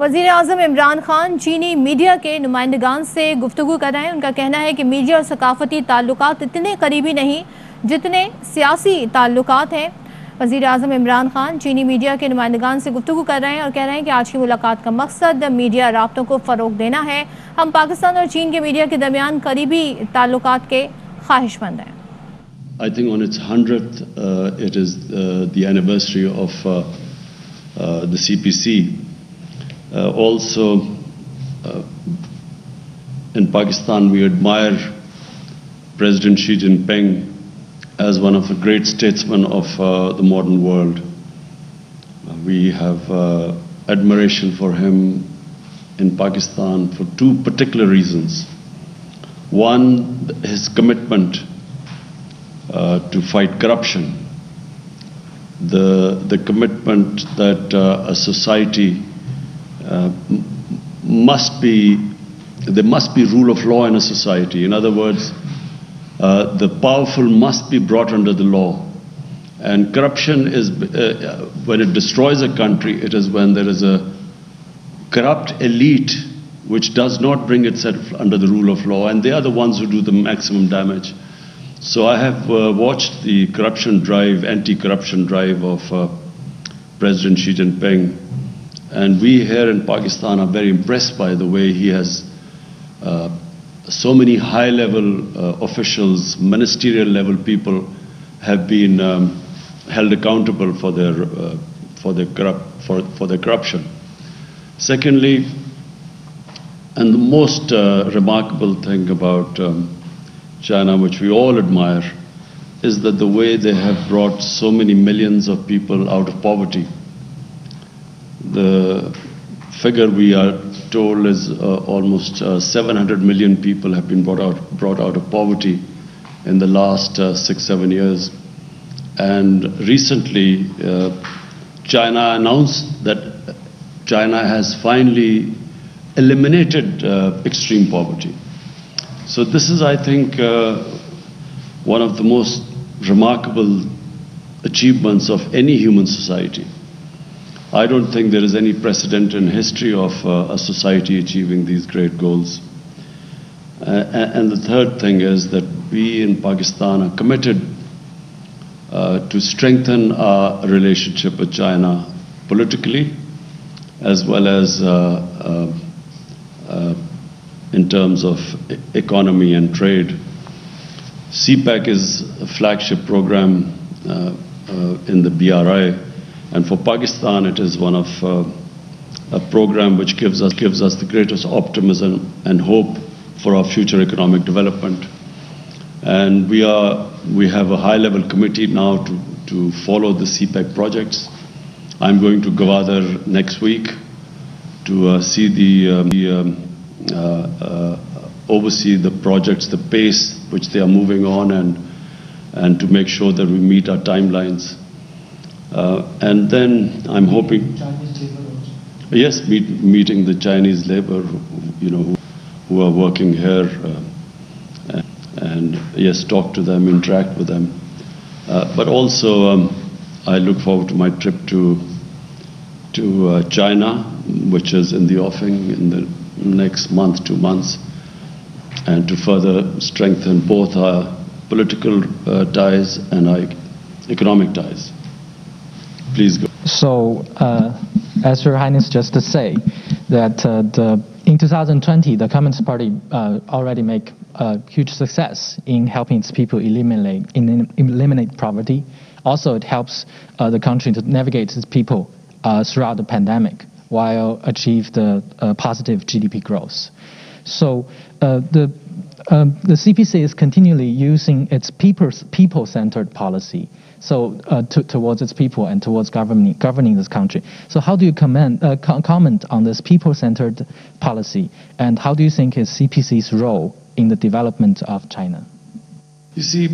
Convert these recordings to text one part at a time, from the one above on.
वज़ीर आज़म इमरान खान चीनी मीडिया के नुमाइंदगान से गुफ्तगू कर रहे हैं। उनका कहना है कि मीडिया और सकाफती ताल्लुकात इतने करीबी नहीं जितने सियासी ताल्लुकात हैं। वज़ीर आज़म इमरान खान चीनी मीडिया के नुमाइंदगान से गुफ्तगू कर रहे हैं और कह रहे हैं कि आज की मुलाकात का मकसद मीडिया राब्तों को फ़रोग देना है। हम पाकिस्तान और चीन के मीडिया के दरमियान करीबी ताल्लुकात के ख्वाहिशमंद हैं। I think on its 100th, it is the anniversary of the CPC. Also, in Pakistan, we admire President Xi Jinping as one of the great statesmen of the modern world. We have admiration for him in Pakistan for two particular reasons. One, his commitment to fight corruption. The commitment that a society there must be rule of law in a society. In other words, the powerful must be brought under the law. And corruption is, when it destroys a country, it is when there is a corrupt elite which does not bring itself under the rule of law, and they are the ones who do the maximum damage. So I have watched the corruption drive, anti-corruption drive of President Xi Jinping. And we here in Pakistan are very impressed by the way he has so many high-level officials, ministerial-level people have been held accountable for their corruption. Secondly, and the most remarkable thing about China, which we all admire, is that the way they have brought so many millions of people out of poverty. The figure we are told is almost 700 million people have been brought out of poverty in the last 6-7 years. And recently, China announced that China has finally eliminated extreme poverty. So this is, I think, one of the most remarkable achievements of any human society. I don't think there is any precedent in history of a society achieving these great goals. And the third thing is that we in Pakistan are committed to strengthen our relationship with China politically, as well as in terms of economy and trade. CPEC is a flagship program in the BRI, and for Pakistan it is one of a program which gives us the greatest optimism and hope for our future economic development. And we have a high-level committee now to follow the CPEC projects. I'm going to Gwadar next week to see oversee the projects, the pace which they are moving on, and to make sure that we meet our timelines. And then I'm hoping, yes, meeting the Chinese labor, who are working here, and yes, talk to them, interact with them. But also, I look forward to my trip to China, which is in the offing in the next month, 2 months, and to further strengthen both our political ties and our economic ties. Please go. So, as Your Highness just say, that in 2020, the Communist Party already make a huge success in helping its people eliminate poverty. Also, it helps the country to navigate its people throughout the pandemic, while achieve the positive GDP growth. So the CPC is continually using its people-centered policy, so towards its people and towards governing this country. So how do you comment on this people-centered policy, and how do you think is CPC's role in the development of China? You see,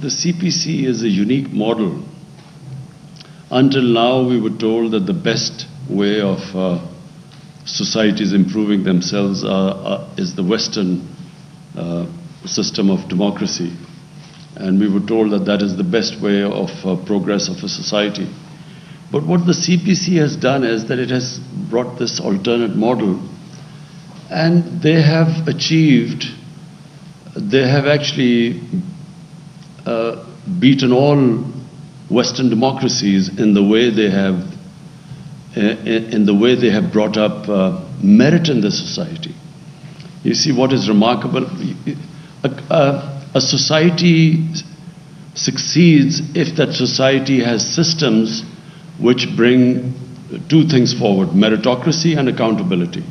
the CPC is a unique model. Until now, we were told that the best way of societies improving themselves is the Western system of democracy. And we were told that that is the best way of progress of a society. But what the CPC has done is that it has brought this alternate model, and they have achieved, they have actually beaten all Western democracies in the way they have brought up merit in the society. You see, what is remarkable, a society succeeds if that society has systems which bring two things forward: meritocracy and accountability.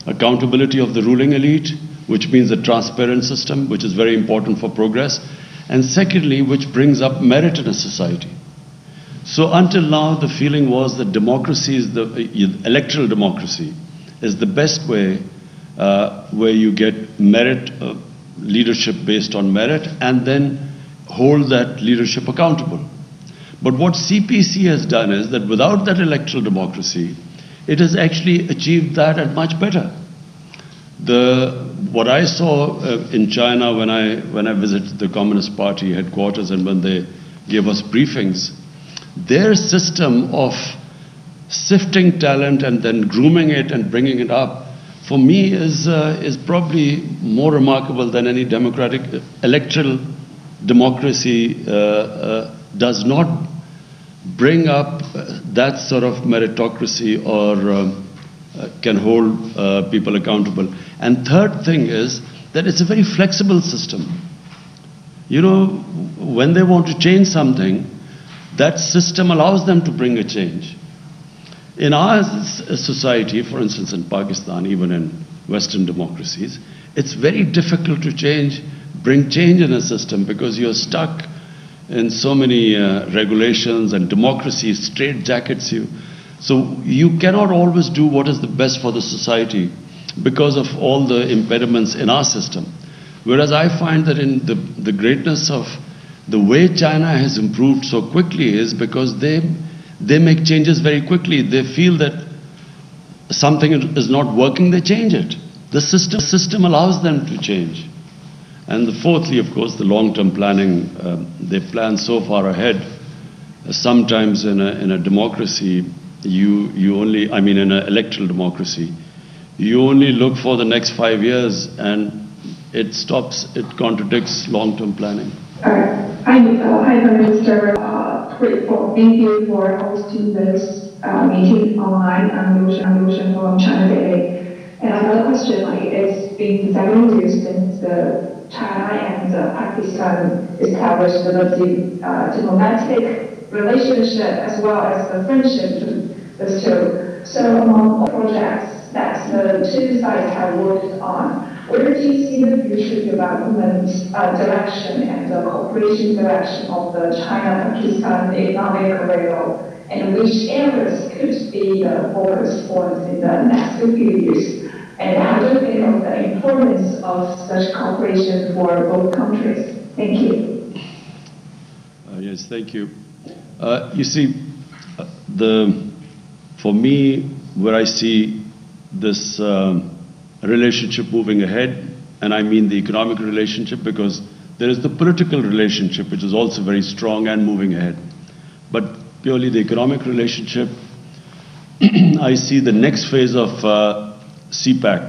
Accountability of the ruling elite, which means a transparent system, which is very important for progress, and secondly, which brings up merit in a society. So until now, the feeling was that democracy is electoral democracy is the best way where you get merit, leadership based on merit, and then hold that leadership accountable. But what CPC has done is that without that electoral democracy, it has actually achieved that and much better. What I saw in China when I visited the Communist Party headquarters and when they gave us briefings, their system of sifting talent and then grooming it and bringing it up, for me, is probably more remarkable than any democratic electoral democracy does not bring up that sort of meritocracy or can hold people accountable. And third thing is that it's a very flexible system. You know, when they want to change something, that system allows them to bring a change. In our society, for instance in Pakistan, even in Western democracies, it's very difficult to bring change in a system because you're stuck in so many regulations, and democracy straitjackets you. So you cannot always do what is the best for the society because of all the impediments in our system. Whereas I find that in the greatness of the way China has improved so quickly is because they make changes very quickly. They feel that something is not working, they change it. The system allows them to change. And fourthly, of course, the long-term planning. They plan so far ahead. Sometimes in a democracy, you only, I mean in an electoral democracy, you only look for the next 5 years and it contradicts long-term planning. Hi, Prime Minister. Grateful. Thank you for hosting this meeting online. I'm Lucian from China Today. And I have a question. It's been several years since China and Pakistan established the diplomatic relationship as well as the friendship between the two. So among all projects that the two sides have worked on, where do you see the future development direction and the cooperation direction of the China-Pakistan economic corridor, and which areas could be the focus points in the next few years? And how do you think of the importance of such cooperation for both countries? Thank you. Yes, thank you. You see, for me, where I see this relationship moving ahead, and I mean the economic relationship, because there is the political relationship which is also very strong and moving ahead. But purely the economic relationship, I see the next phase of CPAC.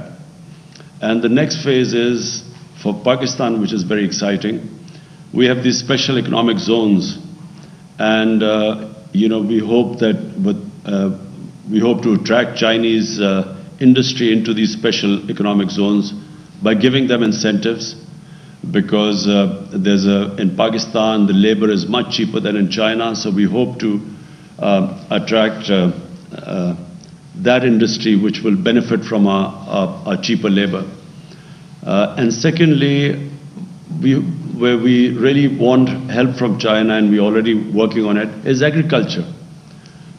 And the next phase is for Pakistan, which is very exciting. We have these special economic zones, and we hope to attract Chinese industry into these special economic zones by giving them incentives, because in Pakistan the labor is much cheaper than in China, so we hope to attract that industry which will benefit from our cheaper labor. And secondly, where we really want help from China, and we're already working on it, is agriculture.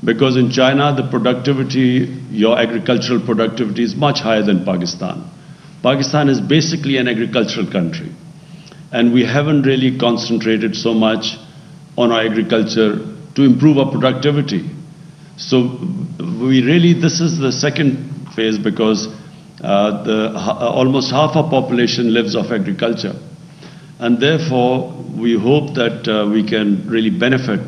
Because in China, the productivity, your agricultural productivity is much higher than Pakistan. Pakistan is basically an agricultural country. And we haven't really concentrated so much on our agriculture to improve our productivity. So this is the second phase, because almost half our population lives off agriculture. And therefore, we hope that we can really benefit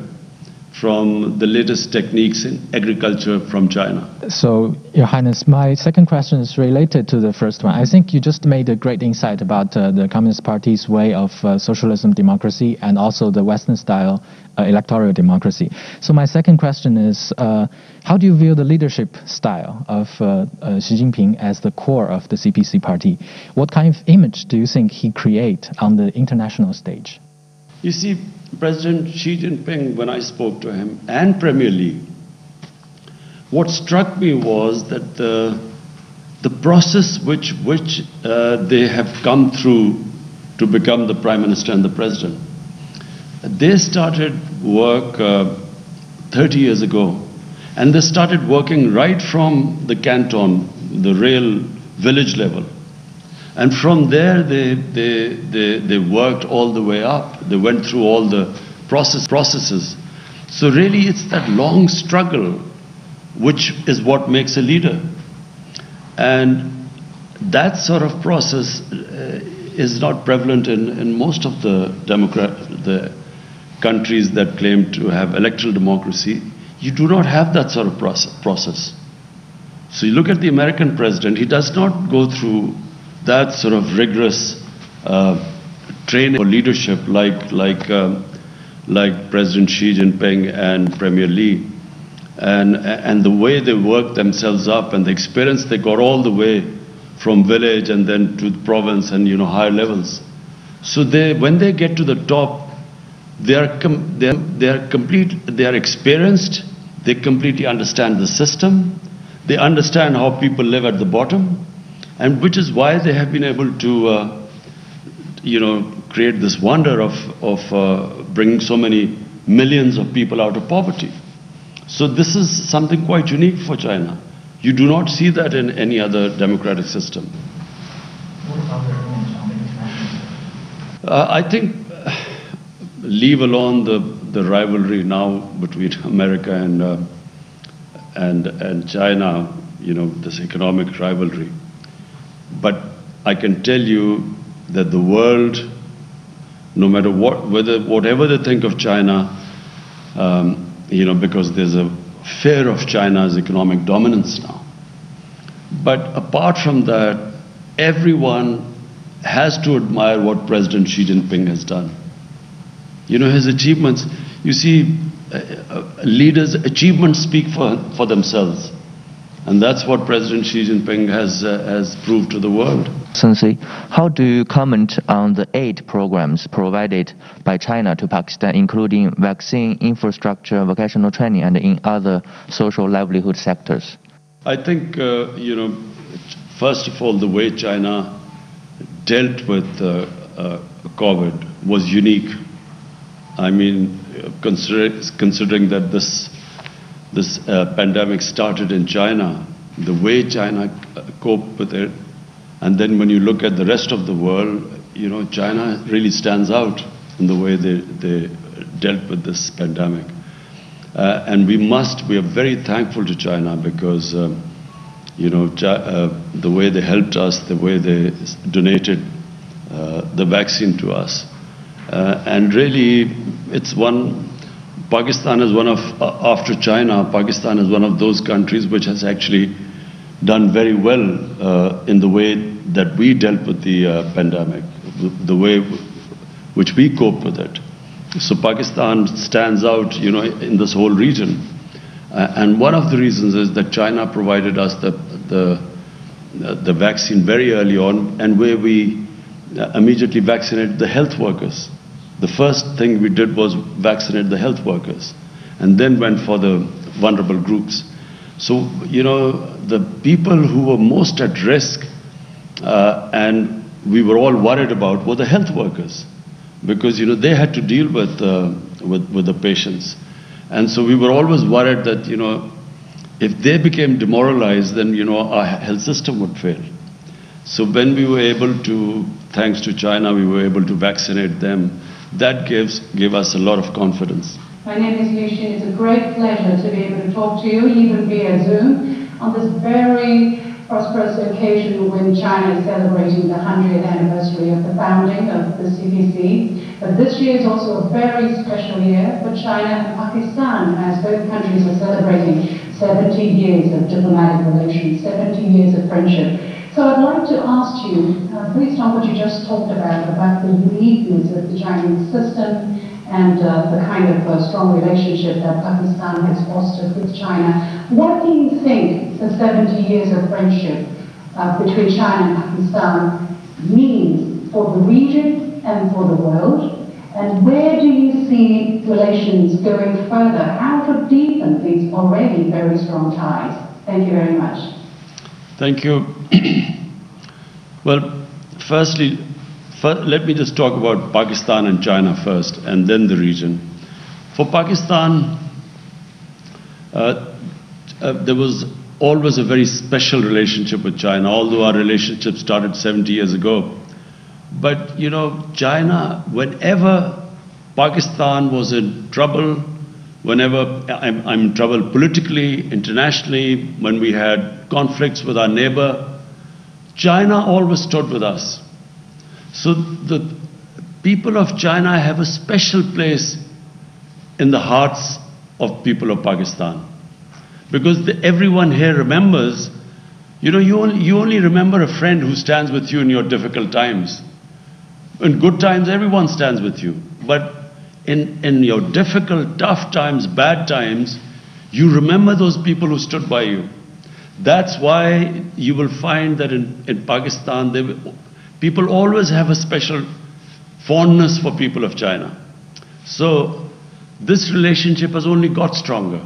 from the latest techniques in agriculture from China. So, Your Highness, my second question is related to the first one. I think you just made a great insight about the Communist Party's way of socialism democracy and also the Western-style electoral democracy. So my second question is, how do you view the leadership style of Xi Jinping as the core of the CPC party? What kind of image do you think he creates on the international stage? You see, President Xi Jinping, when I spoke to him, and Premier Li, what struck me was that the process which they have come through to become the Prime Minister and the President, they started work 30 years ago, and they started working right from the canton, the real village level. And from there, they worked all the way up. They went through all the processes. So really, it's that long struggle which is what makes a leader. And that sort of process is not prevalent in most of the countries that claim to have electoral democracy. You do not have that sort of process. So you look at the American president, he does not go through that sort of rigorous training for leadership like President Xi Jinping and Premier Li, and the way they work themselves up and the experience they got all the way from village and then to the province and higher levels. So when they get to the top, they are experienced. They completely understand the system. They understand how people live at the bottom. And which is why they have been able to, create this wonder of bringing so many millions of people out of poverty. So this is something quite unique for China. You do not see that in any other democratic system. What about their image on the international? I think, leave alone the rivalry now between America and China, this economic rivalry. But I can tell you that the world, no matter whatever they think of China, because there's a fear of China's economic dominance now. But apart from that, everyone has to admire what President Xi Jinping has done. His achievements. You see, leaders' achievements speak for themselves. And that's what President Xi Jinping has proved to the world. Sensei, how do you comment on the aid programs provided by China to Pakistan, including vaccine, infrastructure, vocational training, and in other social livelihood sectors? I think, first of all, the way China dealt with COVID was unique. I mean, considering that this pandemic started in China, the way China coped with it, and then when you look at the rest of the world, China really stands out in the way they dealt with this pandemic. And we are very thankful to China because, the way they helped us, the way they donated the vaccine to us. And really, Pakistan is after China, Pakistan is one of those countries which has actually done very well in the way that we dealt with the pandemic, the way which we coped with it. So Pakistan stands out, in this whole region. And one of the reasons is that China provided us the vaccine very early on, and where we immediately vaccinated the health workers. The first thing we did was vaccinate the health workers, and then went for the vulnerable groups. So, the people who were most at risk and we were all worried about were the health workers, because, they had to deal with the patients. And so we were always worried that, if they became demoralized, then, our health system would fail. So when we were able to, thanks to China, we were able to vaccinate them, that gave us a lot of confidence. My name is Liu Xin. It's a great pleasure to be able to talk to you, even via Zoom, on this very prosperous occasion when China is celebrating the 100th anniversary of the founding of the CPC. But this year is also a very special year for China and Pakistan, as both countries are celebrating 70 years of diplomatic relations, 70 years of friendship. So I'd like to ask you, based on what you just talked about the uniqueness of the Chinese system and the kind of strong relationship that Pakistan has fostered with China, what do you think the 70 years of friendship between China and Pakistan means for the region and for the world? And where do you see relations going further? How to deepen these already very strong ties? Thank you very much. Thank you. Well, firstly, let me just talk about Pakistan and China first, and then the region. For Pakistan, there was always a very special relationship with China, although our relationship started 70 years ago. But, you know, China, whenever Pakistan was in trouble, whenever I'm in trouble politically, internationally, when we had conflicts with our neighbor, China always stood with us. So the people of China have a special place in the hearts of people of Pakistan. Because everyone here remembers, you know, you only remember a friend who stands with you in your difficult times. In good times, everyone stands with you. But in your difficult, tough times, bad times, you remember those people who stood by you. That's why you will find that in Pakistan, people always have a special fondness for people of China. So this relationship has only got stronger.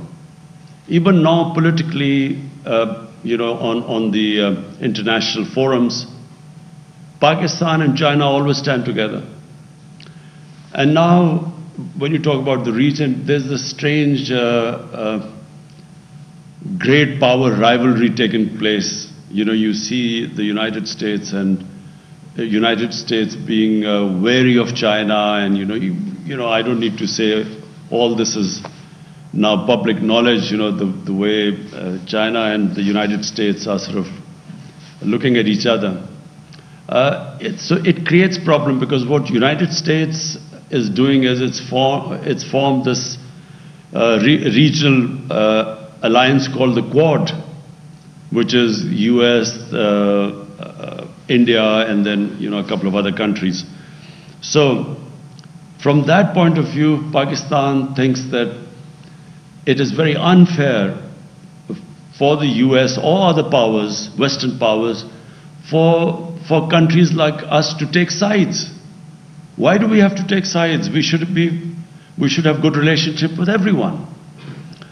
Even now, politically, you know, on the international forums, Pakistan and China always stand together. And now, when you talk about the region, there's this strange great power rivalry taking place. You know, you see the United States and the United States being wary of China, and you know, I don't need to say all this is now public knowledge. You know, the way China and the United States are sort of looking at each other. So it creates problem, because what United States is doing is it's formed this regional alliance called the Quad, which is US, India, and then, you know, a couple of other countries. So from that point of view, Pakistan thinks that it is very unfair for the US or other powers, Western powers, for countries like us to take sides. Why do we have to take sides? We should have good relationship with everyone.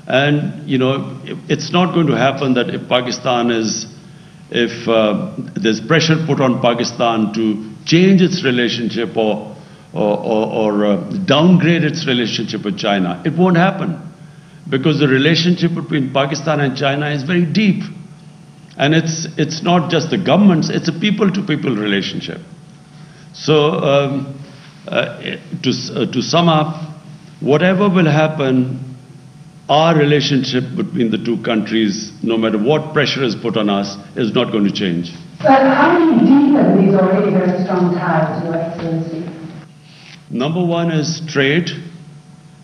And, you know, it's not going to happen that if there's pressure put on Pakistan to change its relationship or downgrade its relationship with China, it won't happen. Because the relationship between Pakistan and China is very deep. And it's not just the governments, it's a people-to-people relationship. So to sum up, whatever will happen, our relationship between the two countries, no matter what pressure is put on us, is not going to change. But how do you deepen these already very strong ties, Your Excellency? Number one is trade.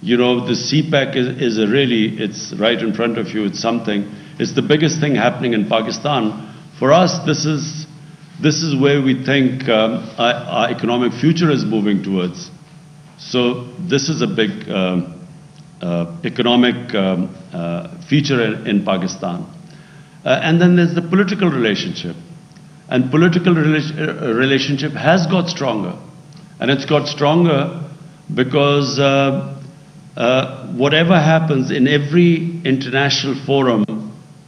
You know, the CPEC is a really, it's right in front of you, it's something. It's the biggest thing happening in Pakistan. For us, this is where we think our economic future is moving towards. So this is a big economic feature in Pakistan. And then there's the political relationship. And political relationship has got stronger. And it's got stronger because whatever happens in every international forum,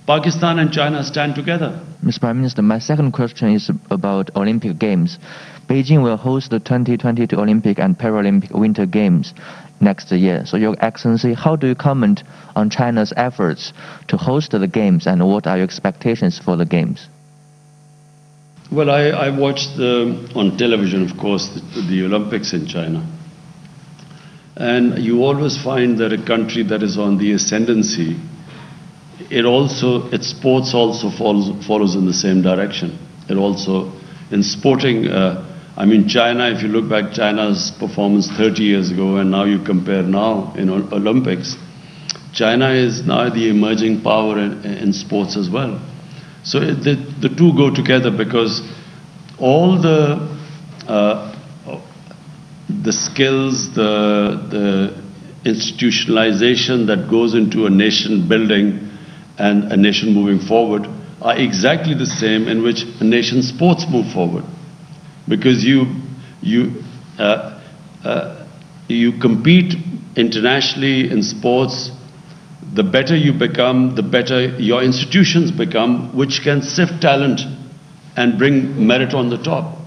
Pakistan and China stand together. Mr. Prime Minister, my second question is about Olympic Games. Beijing will host the 2022 Olympic and Paralympic Winter Games next year. So, Your Excellency, how do you comment on China's efforts to host the Games, and what are your expectations for the Games? Well, I watched on television, of course, the Olympics in China. And you always find that a country that is on the ascendancy, its sports also follows in the same direction. It also, in sporting, I mean, China, if you look back, China's performance 30 years ago, and now you compare now in Olympics, China is now the emerging power in sports as well. So the two go together, because all the skills, the institutionalization that goes into a nation building and a nation moving forward are exactly the same in which a nation's sports move forward. Because you compete internationally in sports, the better you become, the better your institutions become, which can sift talent and bring merit on the top.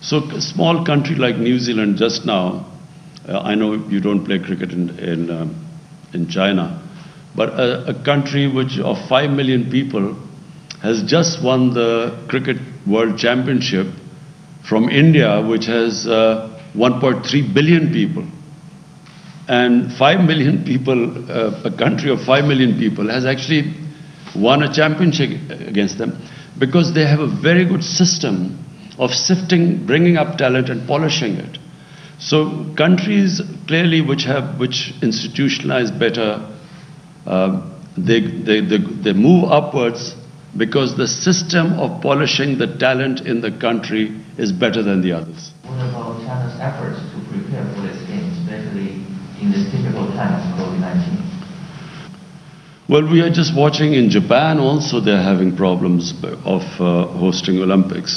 So a small country like New Zealand just now, I know you don't play cricket in China, but a country which of 5 million people has just won the Cricket World Championship from India, which has 1.3 billion people. And 5 million people, a country of 5 million people has actually won a championship against them, because they have a very good system of sifting, bringing up talent and polishing it. So countries clearly which institutionalize better, they move upwards, because the system of polishing the talent in the country is better than the others. What about China's efforts to prepare for this game, especially in this difficult time of COVID-19? Well, we are just watching in Japan also they're having problems of hosting Olympics.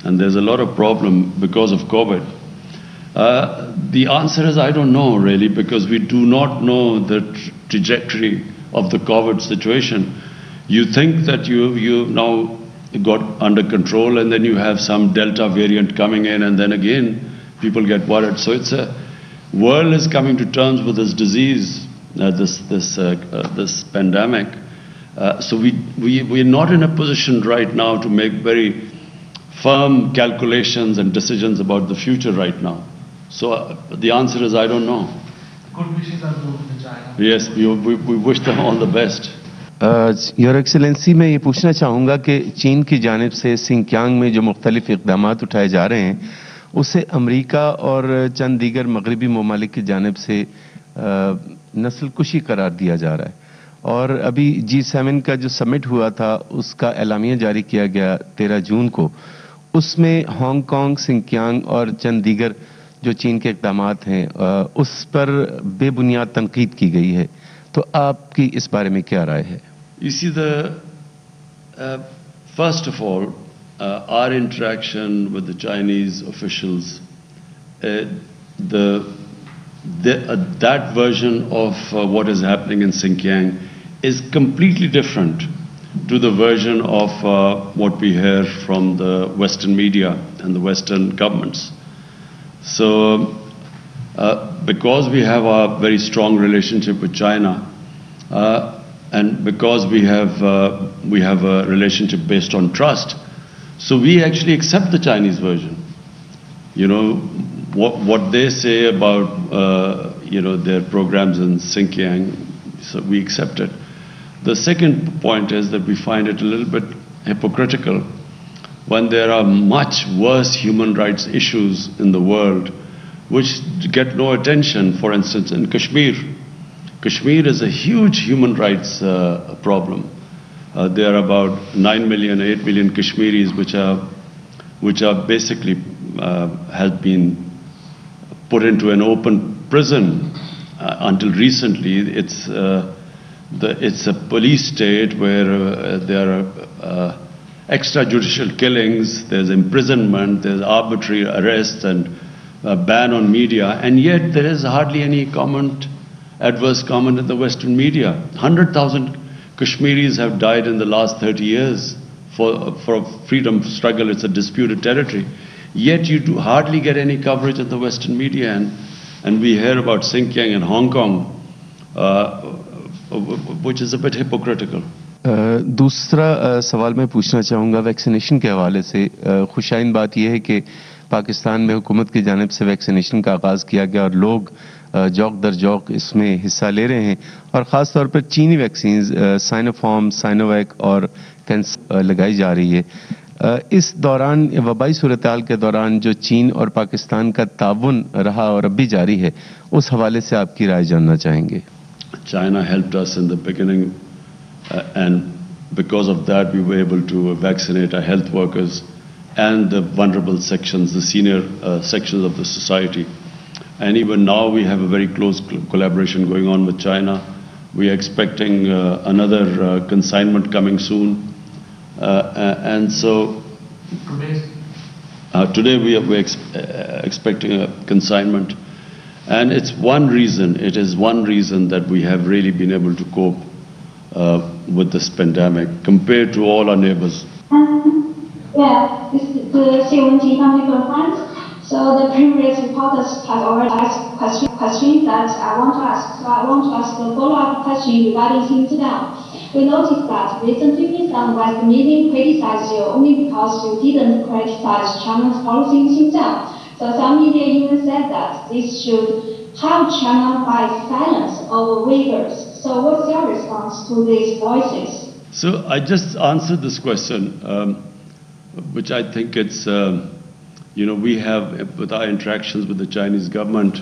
And there's a lot of problem because of COVID. The answer is I don't know really, because we do not know the trajectory of the COVID situation. You think that you now got under control, and then you have some Delta variant coming in, and then again people get worried. So it's a world is coming to terms with this disease, this pandemic. So we're not in a position right now to make very firm calculations and decisions about the future right now. So the answer is I don't know. Good wishes are due to China. Yes, we wish them all the best. Your excellency मैं ये पूछना चाहूँगा कि चीन की जानिब से Sinkiang में जो मुख्तलिफ इक़दामात उठाए जा रहे हैं, उसे अमरीका और चंद दीगर मगरबी ममालिक की जानिब से नस्ल कुशी करार दिया जा रहा है. और अभी G7 का जो समिट हुआ था उसका एलामिया जारी किया गया 13 जून को. उसमें हांगकांग, सिंकियांग और चंद दीगर जो चीन के इक़दामात हैं उस पर बेबुनियाद तनकीद की गई है. तो आपकी इस बारे में क्या राय है? You see, first of all, our interaction with the Chinese officials, that version of what is happening in Xinjiang is completely different to the version of what we hear from the Western media and the Western governments. So, because we have a very strong relationship with China, and because we have a relationship based on trust, so we actually accept the Chinese version. You know, what they say about their programs in Xinjiang, so we accept it. The second point is that we find it a little bit hypocritical when there are much worse human rights issues in the world which get no attention. For instance, in Kashmir. Kashmir is a huge human rights problem. There are about 9 million, 8 million Kashmiris which are basically have been put into an open prison until recently. It's a police state where there are extrajudicial killings, there's imprisonment, there's arbitrary arrests and a ban on media, and yet there is hardly any adverse comment in the Western media. 100,000 Kashmiris have died in the last 30 years for a freedom struggle. It's a disputed territory. Yet you do hardly get any coverage in the Western media, and we hear about Xinjiang and Hong Kong, which is a bit hypocritical. दूसरा सवाल मैं पूछना चाहूँगा vaccination के हवाले से. खुशाइन बात यह है कि पाकिस्तान में हुकूमत की जानिब से वैक्सीनेशन का आगाज़ किया गया और लोग जौक दर जौक इसमें हिस्सा ले रहे हैं, और ख़ास तौर पर चीनी वैक्सीन साइनोफार्म, साइनोवैक और कैंसर लगाई जा रही है. इस दौरान वबाई सूरत-हाल के दौरान जो चीन और पाकिस्तान का ताउन रहा और अब भी जारी है, उस हवाले से आपकी राय जानना चाहेंगे। China helped us in the beginning and because of that we were able to vaccinate our health workers and the vulnerable sections, the senior sections of the society. And even now we have a very close collaboration going on with China. We are expecting another consignment coming soon. And so today we are expecting a consignment. And it is one reason that we have really been able to cope with this pandemic compared to all our neighbors. Yeah, this is the CONT family conference. So the previous reporters have already asked questions that I want to ask. So I want to ask the follow-up question regarding Xinjiang. We noticed that recently some Western media criticized you only because you didn't criticize China's policy in Xinjiang. So some media even said that this should help China fight silence over Uyghurs. So what's your response to these voices? So I just answered this question, which I think it's, we have, with our interactions with the Chinese government,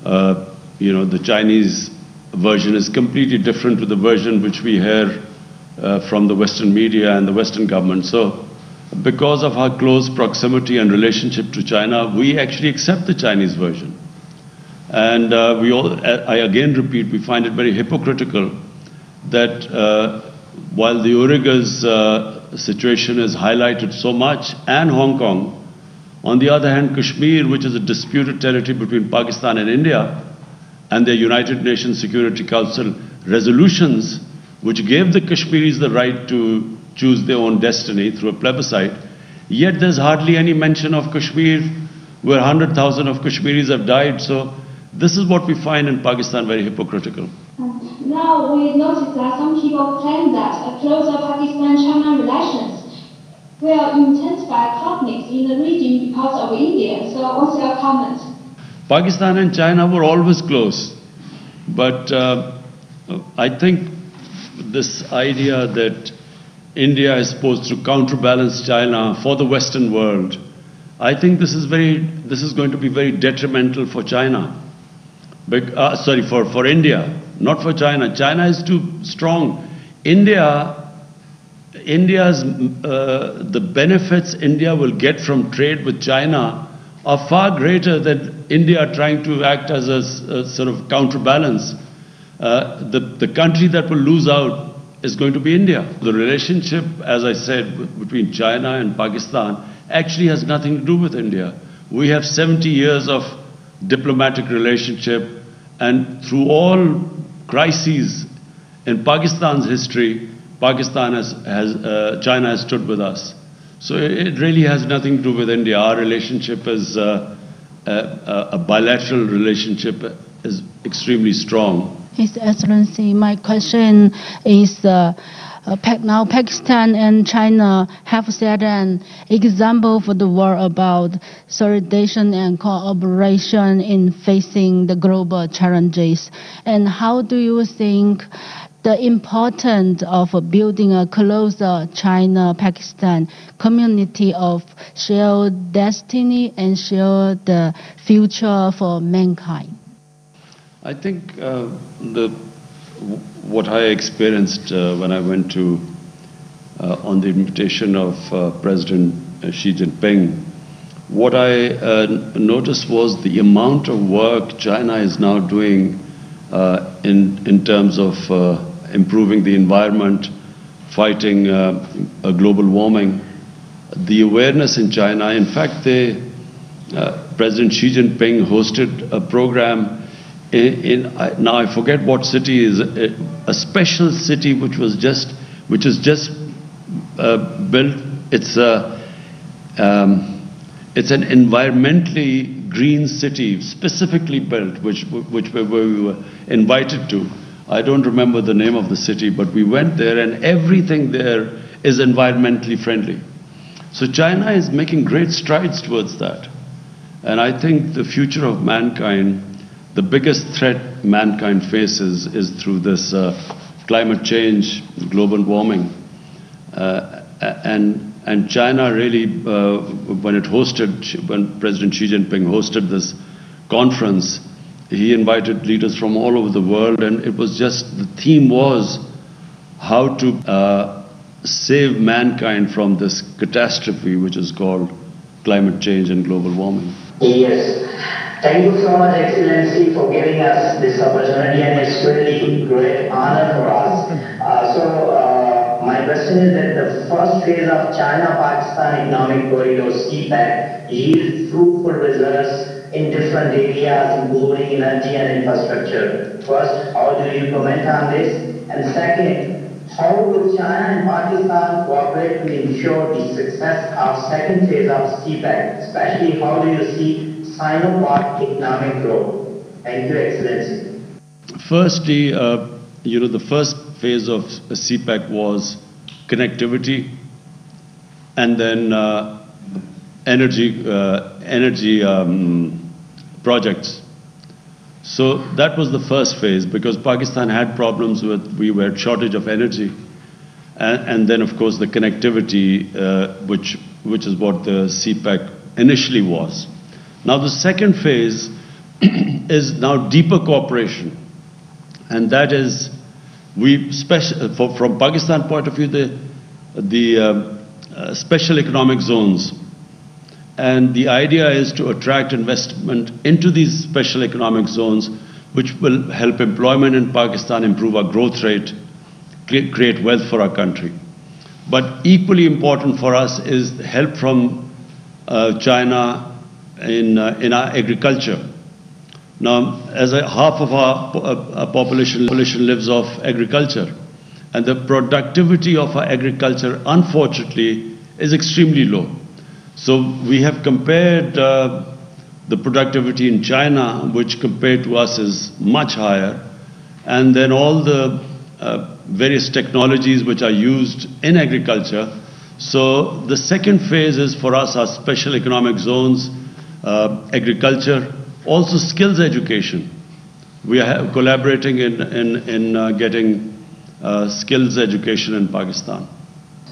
the Chinese version is completely different to the version which we hear from the Western media and the Western government. So because of our close proximity and relationship to China, we actually accept the Chinese version. And I again repeat, we find it very hypocritical that while the Uyghurs situation is highlighted so much, and Hong Kong, on the other hand, Kashmir, which is a disputed territory between Pakistan and India, and the United Nations Security Council resolutions, which gave the Kashmiris the right to choose their own destiny through a plebiscite, yet there's hardly any mention of Kashmir, where 100,000 of Kashmiris have died. So this is what we find in Pakistan very hypocritical. Now we notice that some people claim that a closer Pakistan-China relations will intensify conflicts in the region because of India. So what's your comment? Pakistan and China were always close, but I think this idea that India is supposed to counterbalance China for the Western world, I think this is going to be very detrimental for China. For India, not for China. China is too strong. The benefits India will get from trade with China are far greater than India trying to act as a sort of counterbalance. The country that will lose out is going to be India. The relationship, as I said, between China and Pakistan actually has nothing to do with India. We have 70 years of diplomatic relationship, and through all crises in Pakistan's history, China has stood with us. So it really has nothing to do with India. Our relationship is a bilateral relationship, is extremely strong. His Excellency, my question is, now Pakistan and China have set an example for the world about solidarity and cooperation in facing the global challenges. And how do you think the importance of building a closer China-Pakistan community of shared destiny and shared the future for mankind? I think what I experienced when I went to, on the invitation of President Xi Jinping, what I noticed was the amount of work China is now doing in terms of improving the environment, fighting global warming. The awareness in China, in fact, President Xi Jinping hosted a program now I forget what city is, a special city which is just built. It's an environmentally green city, specifically built, which we were invited to. I don't remember the name of the city, but we went there, and everything there is environmentally friendly. So China is making great strides towards that, and I think the future of mankind, the biggest threat mankind faces is through this climate change, global warming. And And China really, when President Xi Jinping hosted this conference, he invited leaders from all over the world, and it was just, the theme was how to save mankind from this catastrophe which is called climate change and global warming. Yes. Thank you so much, Excellency, for giving us this opportunity, and it's really great honor for us. My question is that the first phase of China-Pakistan Economic Corridor CPEC yields fruitful results in different areas, including energy and infrastructure. First, how do you comment on this? And second, how will China and Pakistan cooperate to ensure the success of second phase of CPEC? Especially, how do you see Sino-Pak economic growth? Thank you, Excellency. Firstly, the first phase of CPEC was connectivity, and then energy projects. So that was the first phase, because Pakistan had problems we were shortage of energy, and then of course the connectivity, which is what the CPEC initially was. Now the second phase is now deeper cooperation, and that is, from Pakistan point of view, the special economic zones. And the idea is to attract investment into these special economic zones, which will help employment in Pakistan, improve our growth rate, create wealth for our country. But equally important for us is help from China in our agriculture. Now, half of our population lives off agriculture, and the productivity of our agriculture, unfortunately, is extremely low. So we have compared the productivity in China, which compared to us is much higher, and then all the various technologies which are used in agriculture. So the second phase is for us our special economic zones, agriculture, also skills education. We are collaborating in getting skills education in Pakistan.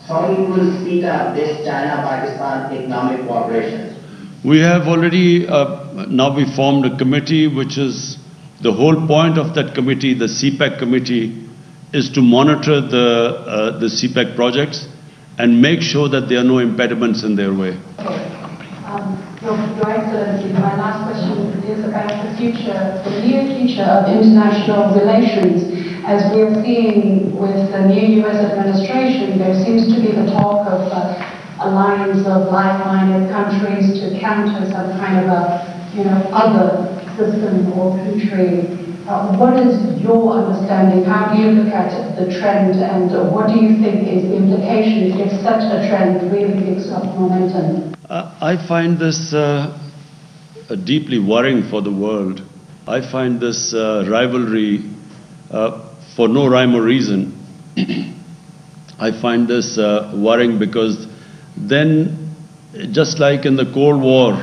How you will speed up this China-Pakistan economic cooperation? We have already, now we formed a committee, which is, the whole point of that committee, the CPEC committee, is to monitor the CPEC projects and make sure that there are no impediments in their way. Your Excellency, my last question is about the future, the near future of international relations. As we are seeing with the new U.S. administration, there seems to be the talk of alliance of like-minded countries to counter some kind of other system or country. What is your understanding? How do you look at the trend, and what do you think is the implications if such a trend really picks up momentum? I find this deeply worrying for the world. I find this rivalry for no rhyme or reason. I find this worrying because then, just like in the Cold War,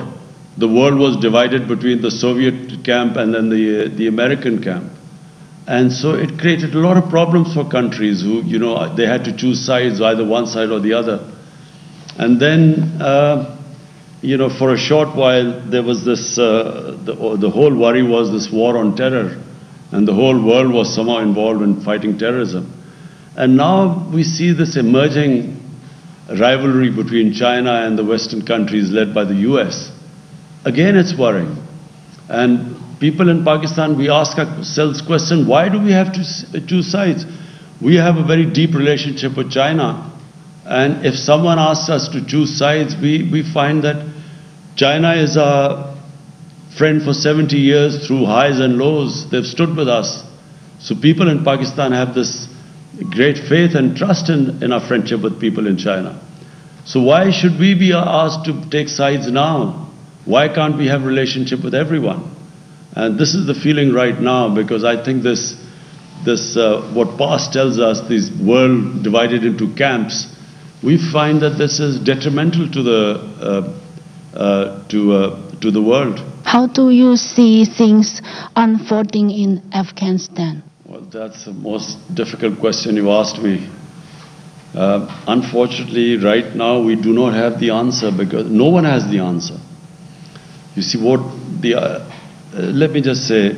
the world was divided between the Soviet camp and then the American camp. And so it created a lot of problems for countries who, they had to choose sides, either one side or the other. And then, for a short while, there was this, the whole worry was this war on terror. And the whole world was somehow involved in fighting terrorism. And now we see this emerging rivalry between China and the Western countries led by the US. Again, it's worrying. And people in Pakistan, we ask ourselves the question, why do we have to choose sides? We have a very deep relationship with China. And if someone asks us to choose sides, we find that China is our friend for 70 years through highs and lows. They've stood with us. So people in Pakistan have this great faith and trust in our friendship with people in China. So why should we be asked to take sides now? Why can't we have a relationship with everyone? And this is the feeling right now, because I think this what past tells us, this world divided into camps, we find that this is detrimental to the world. How do you see things unfolding in Afghanistan? Well, that's the most difficult question you asked me. Unfortunately, right now we do not have the answer because no one has the answer. You see, let me just say,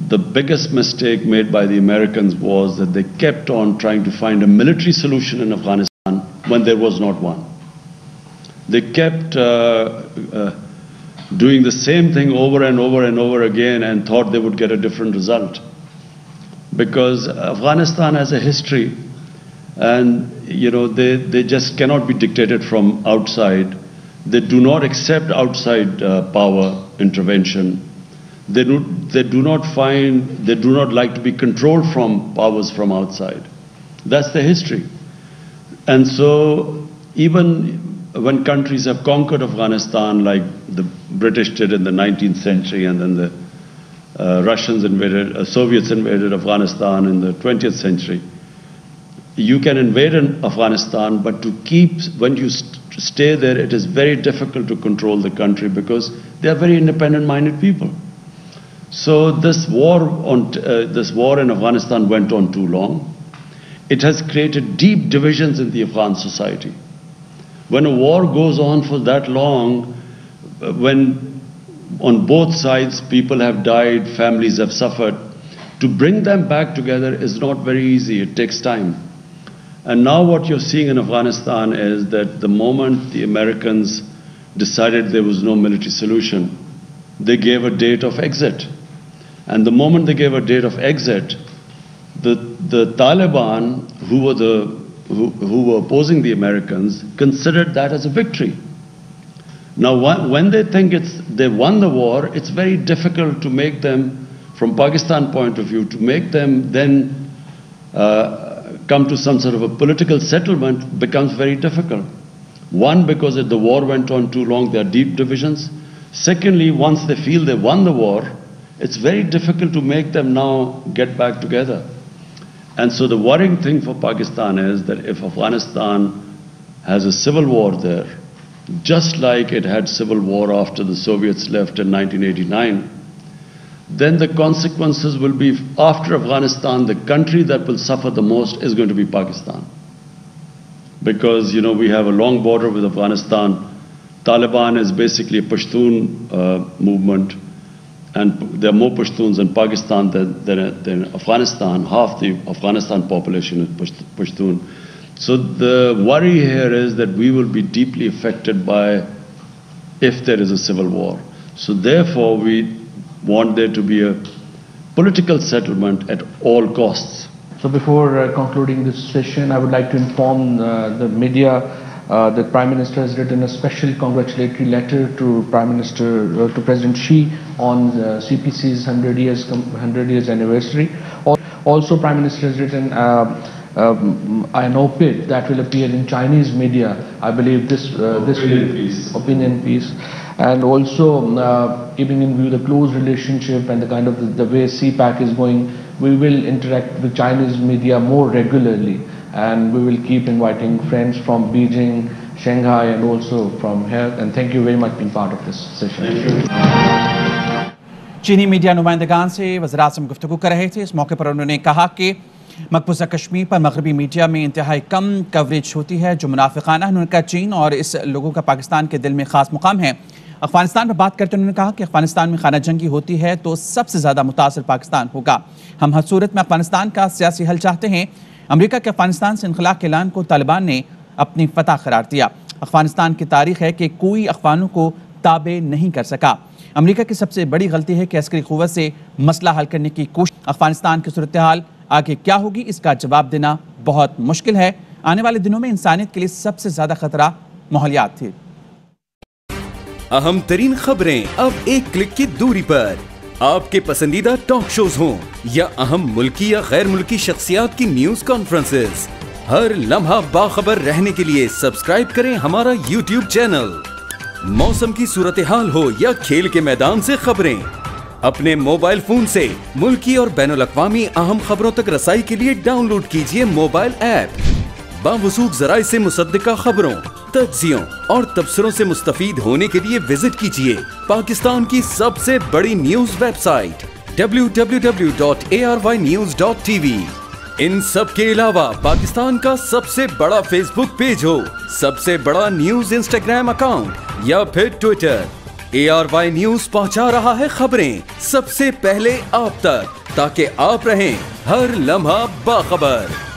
the biggest mistake made by the Americans was that they kept on trying to find a military solution in Afghanistan when there was not one. They kept doing the same thing over and over and over again and thought they would get a different result. Because Afghanistan has a history, and they just cannot be dictated from outside. They do not accept outside power intervention. They do not like to be controlled from powers from outside. That's the history. And so even when countries have conquered Afghanistan, like the British did in the 19th century, and then the Soviets invaded Afghanistan in the 20th century. You can invade Afghanistan, but when you stay there, it is very difficult to control the country because they are very independent-minded people. So this war in Afghanistan went on too long. It has created deep divisions in the Afghan society. When a war goes on for that long, when on both sides people have died, families have suffered, to bring them back together is not very easy. It takes time. And now what you're seeing in Afghanistan is that the moment the Americans decided there was no military solution, they gave a date of exit. And the moment they gave a date of exit, the Taliban, who were opposing the Americans, considered that as a victory. Now, when they think they won the war, it's very difficult to make them, from Pakistan point of view, to make them then come to some sort of a political settlement becomes very difficult. One, because the war went on too long, there are deep divisions. Secondly, once they feel they won the war, it's very difficult to make them now get back together. And so the worrying thing for Pakistan is that if Afghanistan has a civil war there, just like it had civil war after the Soviets left in 1989, then the consequences will be, after Afghanistan, the country that will suffer the most is going to be Pakistan. Because, we have a long border with Afghanistan. Taliban is basically a Pashtun movement, and there are more Pashtuns in Pakistan than Afghanistan. Half the Afghanistan population is Pashtun. So the worry here is that we will be deeply affected by if there is a civil war. So therefore, we want there to be a political settlement at all costs. So before concluding this session, I would like to inform the media that Prime Minister has written a special congratulatory letter to President Xi on CPC's 100 years anniversary. Also, Prime Minister has written an op-ed that will appear in Chinese media. I believe this opinion piece, and also keeping in view the close relationship and the kind of the way CPAC is going, we will interact with Chinese media more regularly, and we will keep inviting friends from Beijing, Shanghai, and also from here. And thank you very much for being part of this session. चीनी media नुमाइंदगान से वज़ीर-ए-आज़म गुफ्तगू कर रहे थे। इस मौके पर उन्होंने कहा कि मकबूजा कश्मीर पर मगरबी मीडिया में इंतहाई कम कवरेज होती है जो मुनाफिकाना है। उन्होंने कहा चीन और इस लोगों का पाकिस्तान के दिल में ख़ास मुकाम है। अफगानिस्तान पर बात करते उन्होंने कहा कि अफगानिस्तान में खाना जंगी होती है तो सबसे ज़्यादा मुतासर पाकिस्तान होगा। हम हर सूरत में अफगानिस्तान का सियासी हल चाहते हैं। अमेरिका के अफगानिस्तान से इनखला के ऐलान को तालिबान ने अपनी फतह करार दिया। अफगानिस्तान की तारीख है कि कोई अफगानों को ताबे नहीं कर सका। अमेरिका की सबसे बड़ी गलती है कि अस्करी क़ुव्वत से मसला हल करने की कोशिश। अफगानिस्तान की सूरत हाल आगे क्या होगी इसका जवाब देना बहुत मुश्किल है। आने वाले दिनों में इंसानियत के लिए सबसे ज़्यादा खतरा माहौलियात थी। अहम तरीन खबरें अब एक क्लिक की दूरी पर। आपके पसंदीदा टॉक शोज हों या अहम मुल्की या गैर मुल्की शख्सियात की न्यूज कॉन्फ्रेंसेस, हर लम्हा बाखबर रहने के लिए सब्सक्राइब करें हमारा YouTube चैनल। मौसम की सूरत हाल हो या खेल के मैदान से खबरें, अपने मोबाइल फोन से मुल्की और बैनुल-अक़वामी अहम खबरों तक रसाई के लिए डाउनलोड कीजिए मोबाइल ऐप। बावसूख ज़राए से मुसद्दिका खबरों, तज्ज़ियों और तबसरों से मुस्तफ़ीद होने के लिए विजिट कीजिए पाकिस्तान की सबसे बड़ी न्यूज वेबसाइट www.arYnews.tv। इन सब के अलावा पाकिस्तान का सबसे बड़ा फेसबुक पेज हो, सबसे बड़ा न्यूज इंस्टाग्राम अकाउंट या फिर ट्विटर, ARY न्यूज पहुंचा रहा है खबरें सबसे पहले आप तक, ताकि आप रहें हर लम्हा बाखबर।